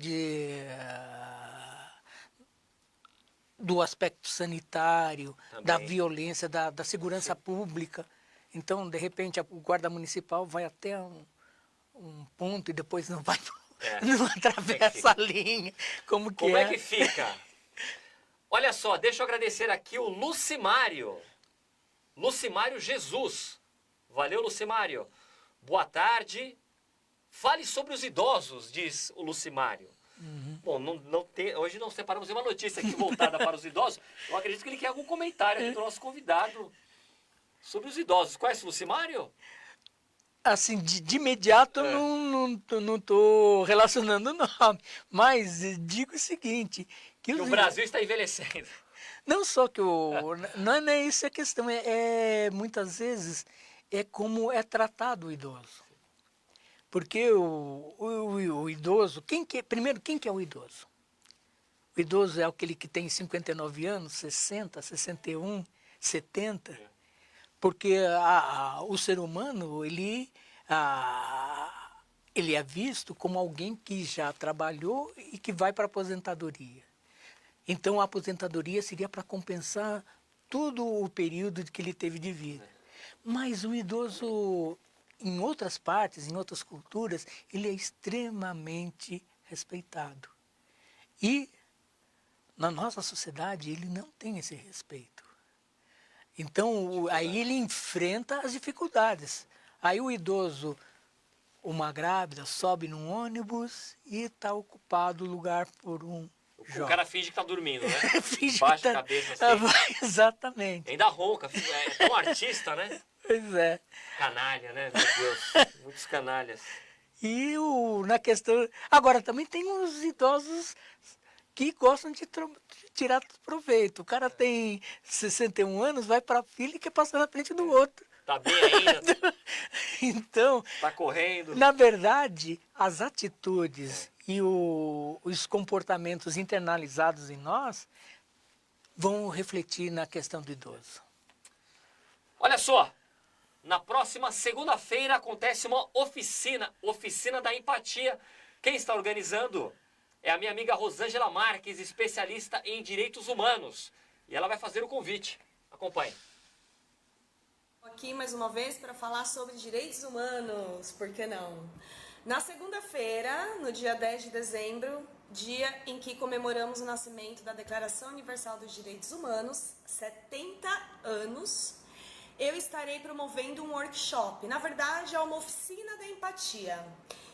do aspecto sanitário, também, da violência, da segurança pública. Então, de repente, o guarda municipal vai até um ponto e depois não atravessa a linha. Como é que fica? Olha só, deixa eu agradecer aqui o Lucimário. Lucimário Jesus. Valeu, Lucimário. Boa tarde. Fale sobre os idosos, diz o Lucimário. Bom, hoje não separamos uma notícia aqui voltada para os idosos. Eu acredito que ele quer algum comentário aqui do nosso convidado sobre os idosos. Conhece o Lucimário? Assim, de imediato eu não estou relacionando o nome, mas digo o seguinte... Que o Brasil está envelhecendo. Não só que não é isso a questão, muitas vezes é como é tratado o idoso. Porque o idoso, primeiro, quem que é o idoso? O idoso é aquele que tem 59 anos, 60, 61, 70, porque o ser humano, ele é visto como alguém que já trabalhou e que vai para a aposentadoria. Então, a aposentadoria seria para compensar todo o período que ele teve de vida. Mas o idoso, em outras partes, em outras culturas, ele é extremamente respeitado. E, na nossa sociedade, ele não tem esse respeito. Então, aí ele enfrenta as dificuldades. Aí o idoso, uma grávida, sobe num ônibus e está ocupado o lugar por um jovem. O cara finge que está dormindo, né? Finge baixa a cabeça assim. Exatamente. Ainda ronca, é tão artista, né? Pois é. Canalha, né? Meu Deus, muitos canalhas. E na questão... Agora, também tem uns idosos que gostam de tirar proveito. O cara tem 61 anos, vai para a fila e quer passar na frente do outro. Tá bem ainda. Então... Tá correndo. Na verdade, as atitudes e os comportamentos internalizados em nós vão refletir na questão do idoso. Olha só, na próxima segunda-feira acontece uma oficina da empatia. Quem está organizando é a minha amiga Rosângela Marques, especialista em direitos humanos. E ela vai fazer o convite. Acompanhe. Aqui mais uma vez para falar sobre direitos humanos, por que não? Na segunda-feira, no dia 10 de dezembro, dia em que comemoramos o nascimento da Declaração Universal dos Direitos Humanos, 70 anos, eu estarei promovendo um workshop. Na verdade, é uma oficina da empatia.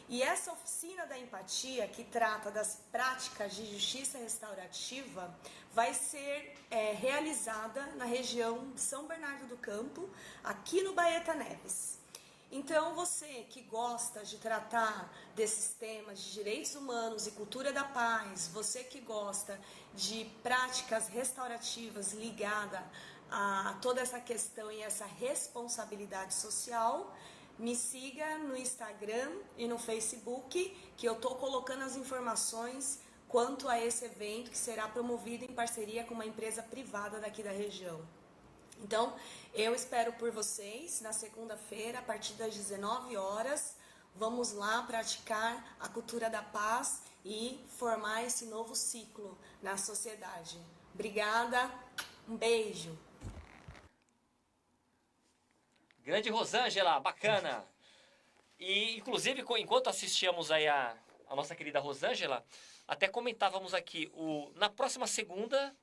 E essa oficina da empatia, que trata das práticas de justiça restaurativa, vai ser realizada na região de São Bernardo do Campo, aqui no Baeta Neves. Então, você que gosta de tratar desses temas de direitos humanos e cultura da paz, você que gosta de práticas restaurativas ligadas a toda essa questão e essa responsabilidade social, me siga no Instagram e no Facebook, que eu estou colocando as informações quanto a esse evento que será promovido em parceria com uma empresa privada daqui da região. Então, eu espero por vocês na segunda-feira, a partir das 19 horas. Vamos lá praticar a cultura da paz e formar esse novo ciclo na sociedade. Obrigada, um beijo. Grande Rosângela, bacana. E, inclusive, enquanto assistíamos aí a nossa querida Rosângela, até comentávamos aqui, na próxima segunda...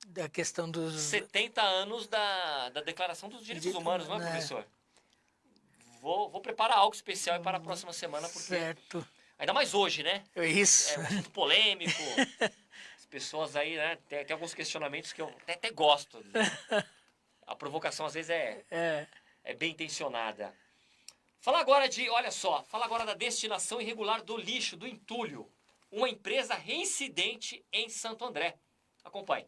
Da questão dos... 70 anos da Declaração dos Direitos Humanos, não é, professor? Vou preparar algo especial para a próxima semana, porque... Certo. Ainda mais hoje, né? Isso. É um assunto polêmico. As pessoas aí, né, tem alguns questionamentos que eu até gosto. A provocação, às vezes, é bem intencionada. Fala agora da destinação irregular do lixo, do entulho. Uma empresa reincidente em Santo André. Acompanhe.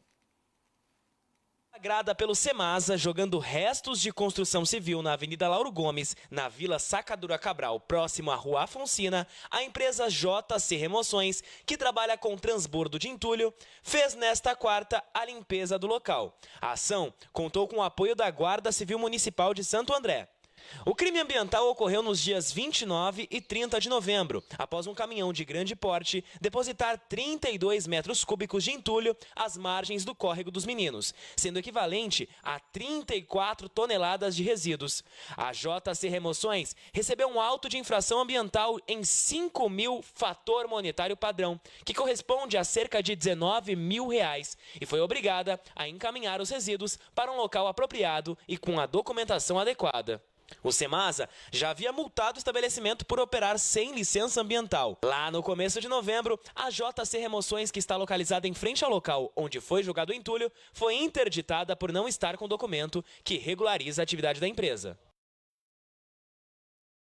Flagrada pelo Semasa jogando restos de construção civil na Avenida Lauro Gomes, na Vila Sacadura Cabral, próximo à Rua Afonsina, a empresa JC Remoções, que trabalha com transbordo de entulho, fez nesta quarta a limpeza do local. A ação contou com o apoio da Guarda Civil Municipal de Santo André. O crime ambiental ocorreu nos dias 29 e 30 de novembro, após um caminhão de grande porte depositar 32 metros cúbicos de entulho às margens do Córrego dos Meninos, sendo equivalente a 34 toneladas de resíduos. A JC Remoções recebeu um auto de infração ambiental em 5.000 fator monetário padrão, que corresponde a cerca de R$19 mil, e foi obrigada a encaminhar os resíduos para um local apropriado e com a documentação adequada. O Semasa já havia multado o estabelecimento por operar sem licença ambiental. Lá no começo de novembro, a JC Remoções, que está localizada em frente ao local onde foi jogado o entulho, foi interditada por não estar com documento que regulariza a atividade da empresa.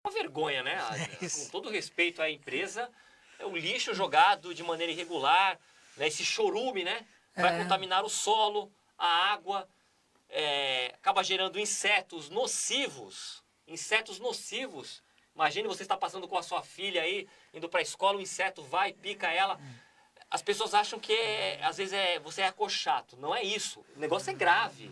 Uma vergonha, né? Com todo respeito à empresa, é o lixo jogado de maneira irregular, né? Esse chorume, né? Vai contaminar o solo, a água... acaba gerando insetos nocivos. Imagine você está passando com a sua filha aí, indo para a escola, o inseto vai, pica ela. As pessoas acham que às vezes você é acochato. Não é isso. O negócio é grave.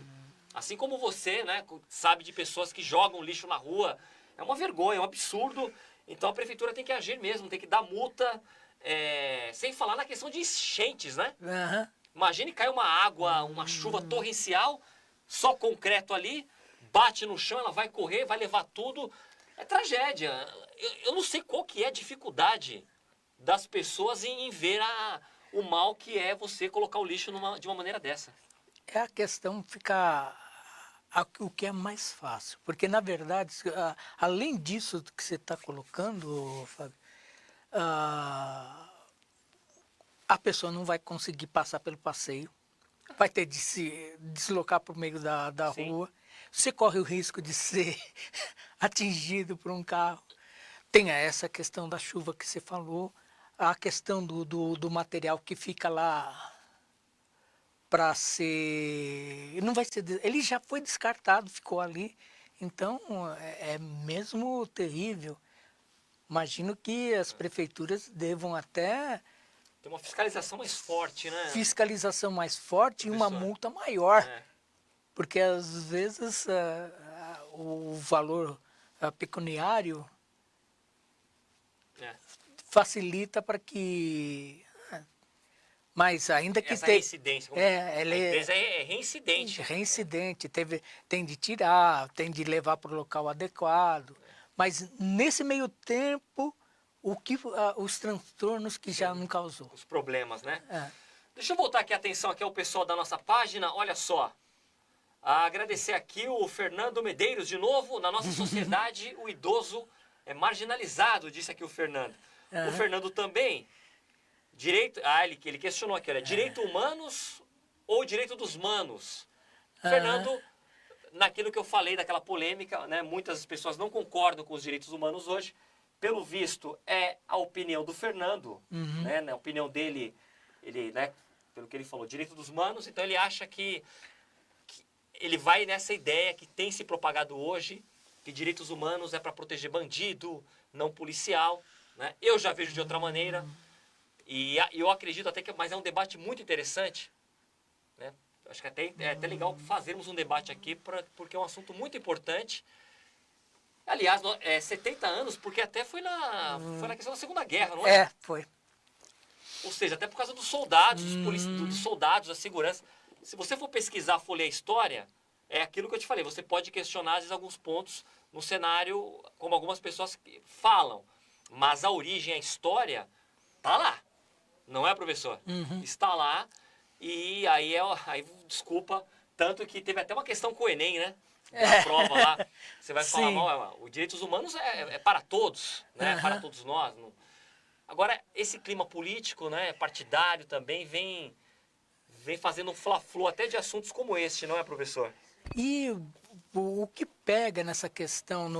Assim como você, né, sabe de pessoas que jogam lixo na rua. É uma vergonha, é um absurdo. Então a prefeitura tem que agir mesmo, tem que dar multa, sem falar na questão de enchentes, né? Imagine cair uma água, uma chuva torrencial, só concreto ali, bate no chão, ela vai correr, vai levar tudo. É tragédia. Eu não sei qual que é a dificuldade das pessoas em ver o mal que é você colocar o lixo de uma maneira dessa. É a questão ficar o que é mais fácil. Porque, na verdade, além disso que você está colocando, Fábio, a pessoa não vai conseguir passar pelo passeio. Vai ter de se deslocar por meio da rua. Você corre o risco de ser atingido por um carro. Tem essa questão da chuva que você falou, a questão do material que fica lá para ser... Não vai ser... Ele já foi descartado, ficou ali. Então, é mesmo terrível. Imagino que as prefeituras devam até... Tem uma fiscalização mais forte, né? Fiscalização mais forte e uma multa maior. Porque, às vezes, o valor pecuniário facilita para que... Mas ainda que... Essa reincidência. A empresa é reincidente. Reincidente. Tem de tirar, tem de levar para o local adequado. Mas, nesse meio tempo, os transtornos que já não causou. Os problemas, né? É. Deixa eu voltar aqui a atenção aqui ao pessoal da nossa página. Olha só. Agradecer aqui o Fernando Medeiros de novo. Na nossa sociedade, o idoso é marginalizado, disse aqui o Fernando. O Fernando também. Direito. Ele questionou aqui, olha. Direito humanos ou direito dos manos? Fernando, naquilo que eu falei daquela polêmica, né? Muitas pessoas não concordam com os direitos humanos hoje. Pelo visto, é a opinião do Fernando, né? Na opinião dele, ele, né? Pelo que ele falou, direito dos manos. Então ele acha que ele vai nessa ideia que tem se propagado hoje, que direitos humanos é para proteger bandido, não policial, né? Eu já vejo de outra maneira. E eu acredito até que, mas é um debate muito interessante, né? Acho que é até legal fazermos um debate aqui, porque é um assunto muito importante. Aliás, 70 anos, porque até foi na questão da Segunda Guerra, não é? Foi. Ou seja, até por causa dos soldados, dos soldados, da segurança. Se você for pesquisar, folhear a história, é aquilo que eu te falei. Você pode questionar, às vezes, alguns pontos no cenário, como algumas pessoas falam. Mas a origem, a história, tá lá. Não é, professor? Está lá. E aí, desculpa, tanto que teve até uma questão com o Enem, né? Na prova lá. Você vai falar, mal, os direitos humanos é para todos, né? Para todos nós. Não. Agora, esse clima político, né, partidário também, vem fazendo um fla-flu até de assuntos como este, não é, professor? E o que pega nessa questão,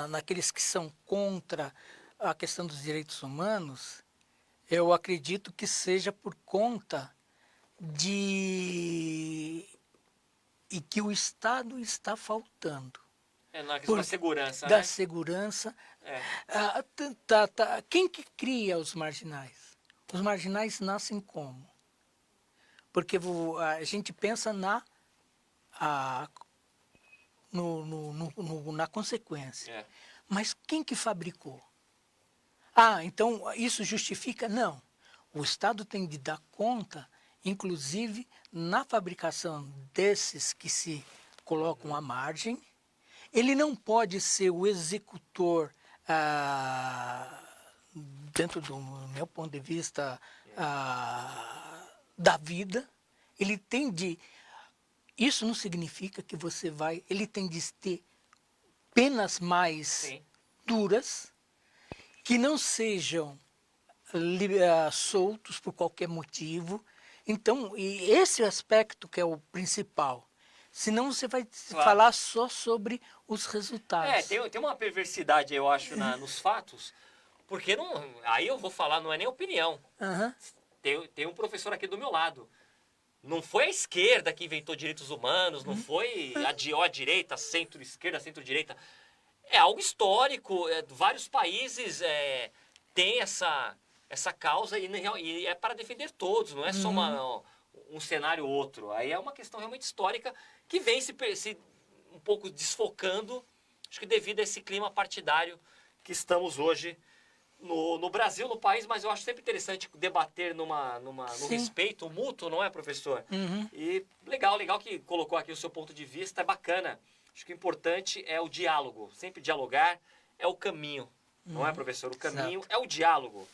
naqueles que são contra a questão dos direitos humanos, eu acredito que seja por conta e que o Estado está faltando. Na questão da segurança, da né? segurança. Quem que cria os marginais? Os marginais nascem como? Porque a gente pensa na consequência. Mas quem que fabricou? Então isso justifica? Não. O Estado tem de dar conta, inclusive, na fabricação desses que se colocam à margem. Ele não pode ser o executor, dentro do meu ponto de vista, da vida. Ele tem de... Isso não significa que você vai... Ele tem de ter penas mais duras, que não sejam soltos por qualquer motivo. Então, e esse aspecto que é o principal. Senão você vai falar só sobre os resultados. Tem uma perversidade, eu acho, nos fatos, porque aí eu vou falar, não é nem opinião. Tem um professor aqui do meu lado. Não foi a esquerda que inventou direitos humanos, não foi a direita, centro-esquerda, centro-direita. É algo histórico, vários países têm essa causa e é para defender todos, não é só um cenário ou outro. Aí é uma questão realmente histórica que vem se um pouco desfocando, acho que devido a esse clima partidário que estamos hoje no Brasil, no país, mas eu acho sempre interessante debater num respeito mútuo, não é, professor? E legal que colocou aqui o seu ponto de vista, é bacana. Acho que o importante é o diálogo, sempre dialogar é o caminho, não é, professor? O caminho é o diálogo.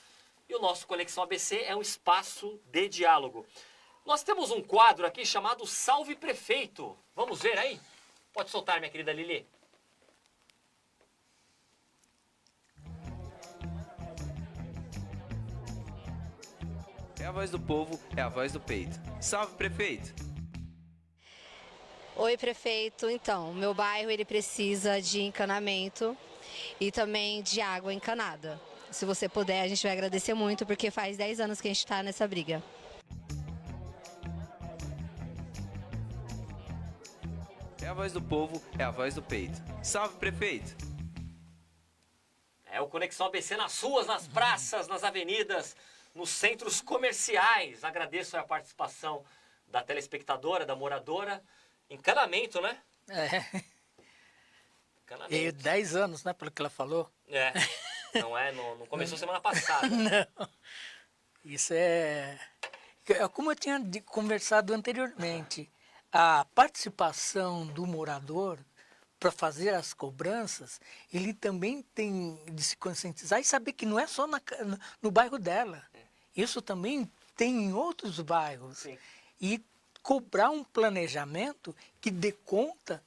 E o nosso Conexão ABC é um espaço de diálogo. Nós temos um quadro aqui chamado Salve Prefeito. Vamos ver aí? Pode soltar, minha querida Lili. É a voz do povo, é a voz do peito. Salve, prefeito! Oi, prefeito. Então, meu bairro ele precisa de encanamento e também de água encanada. Se você puder, a gente vai agradecer muito, porque faz 10 anos que a gente está nessa briga. É a voz do povo, é a voz do peito. Salve, prefeito! É o Conexão ABC nas ruas, nas praças, nas avenidas, nos centros comerciais. Agradeço a participação da telespectadora, da moradora. Encanamento, né? Encanamento. E 10 anos, né, pelo que ela falou. Não começou semana passada. Não. Isso como eu tinha conversado anteriormente, a participação do morador para fazer as cobranças, ele também tem de se conscientizar e saber que não é só no bairro dela. Isso também tem em outros bairros. Sim. E cobrar um planejamento que dê conta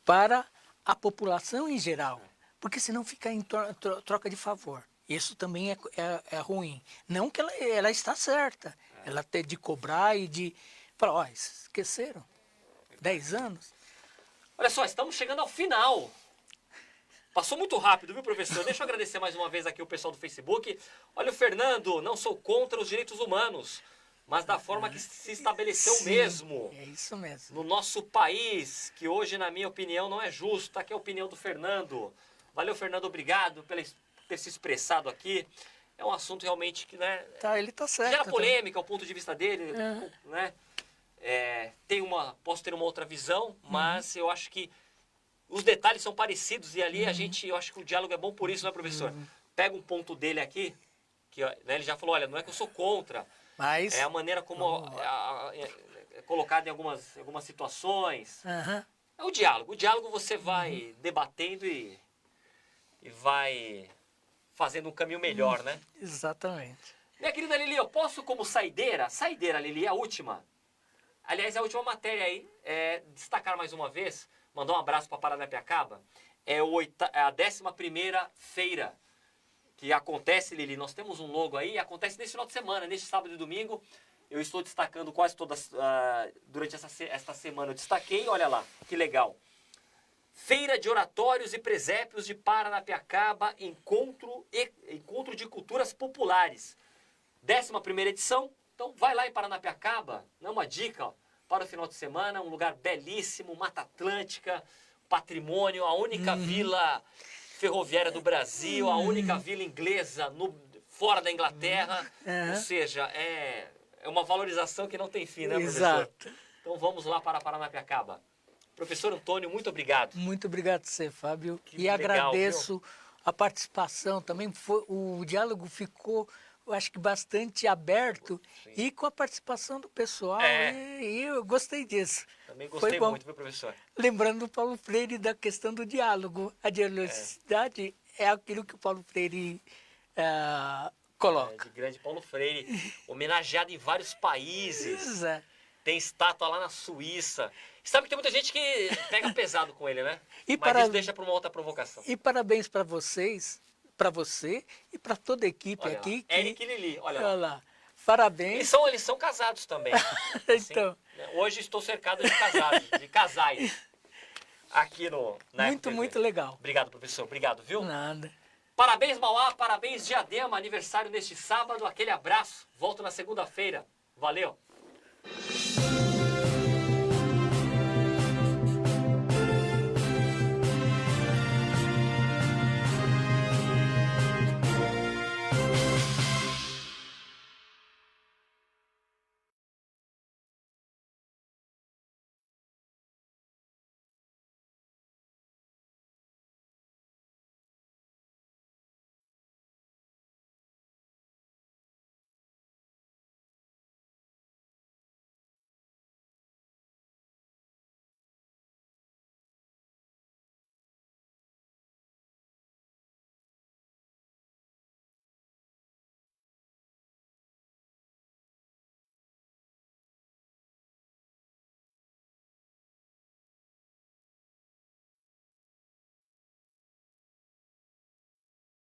para a população em geral. Porque senão fica em troca de favor. Isso também é ruim. Não que ela está certa. Ela tem de cobrar e de falar, ó, esqueceram. 10 anos. Olha só, estamos chegando ao final. Passou muito rápido, viu, professor? Deixa eu agradecer mais uma vez aqui o pessoal do Facebook. Olha o Fernando, não sou contra os direitos humanos, mas da forma que se estabeleceu Sim, mesmo. É isso mesmo. No nosso país, que hoje, na minha opinião, não é justo. Aqui é a opinião do Fernando. Valeu, Fernando, obrigado por ter se expressado aqui. É um assunto realmente que, né... Tá, ele tá certo. Gera polêmica, o ponto de vista dele, É. né? Posso ter uma outra visão, mas eu acho que os detalhes são parecidos e ali eu acho que o diálogo é bom por isso, né, professor? Pega um ponto dele aqui, que né, ele já falou, olha, não é que eu sou contra, mas é a maneira como é colocado em algumas situações. É o diálogo. O diálogo você vai debatendo e vai fazendo um caminho melhor, né? Exatamente. Minha querida Lili, eu posso como saideira, Lili, a última. Aliás, a última matéria aí, destacar mais uma vez, mandar um abraço para Paranapiacaba, é a 11ª feira que acontece, Lili, nós temos um logo aí, acontece nesse final de semana, neste sábado e domingo, eu estou destacando quase todas, durante esta semana eu destaquei, olha lá, que legal. Feira de Oratórios e Presépios de Paranapiacaba, encontro de culturas populares. 11ª edição. Então vai lá em Paranapiacaba, né, uma dica ó, para o final de semana, um lugar belíssimo, Mata Atlântica, patrimônio, a única vila ferroviária do Brasil, a única vila inglesa fora da Inglaterra, ou seja, é uma valorização que não tem fim, né, professor? Exato. Então vamos lá para Paranapiacaba. Professor Antônio, muito obrigado. Muito obrigado a você, Fábio. Que e legal, agradeço a participação também. O diálogo ficou, eu acho que bastante aberto. Sim. E com a participação do pessoal. E eu gostei disso. Também gostei muito, viu, professor? Lembrando do Paulo Freire da questão do diálogo. A dialogicidade é aquilo que o Paulo Freire coloca. De grande Paulo Freire, homenageado em vários países. Exato. Tem estátua lá na Suíça. Sabe que tem muita gente que pega pesado com ele, né? Mas isso deixa para uma outra provocação. E parabéns para vocês, para você e para toda a equipe olha aqui. Lá. Eric e Lili, olha lá. Parabéns. Eles são casados também. Então. Assim, hoje estou cercado de casados, de casais. Aqui muito legal. Obrigado, professor. Obrigado, viu? Nada. Parabéns, Mauá. Parabéns, Diadema. Aniversário neste sábado. Aquele abraço. Volto na segunda-feira. Valeu.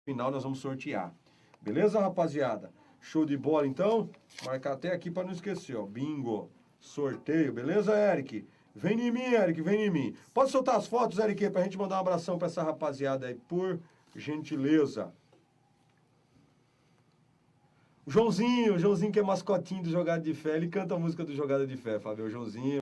Final nós vamos sortear. Beleza, rapaziada? Show de bola, então? Marcar até aqui para não esquecer, ó. Bingo. Sorteio, beleza, Eric? Vem em mim, Eric, vem em mim. Pode soltar as fotos, Eric, pra gente mandar um abração pra essa rapaziada aí, por gentileza. O Joãozinho que é mascotinho do Jogada de Fé, ele canta a música do Jogada de Fé, Fábio. O Joãozinho.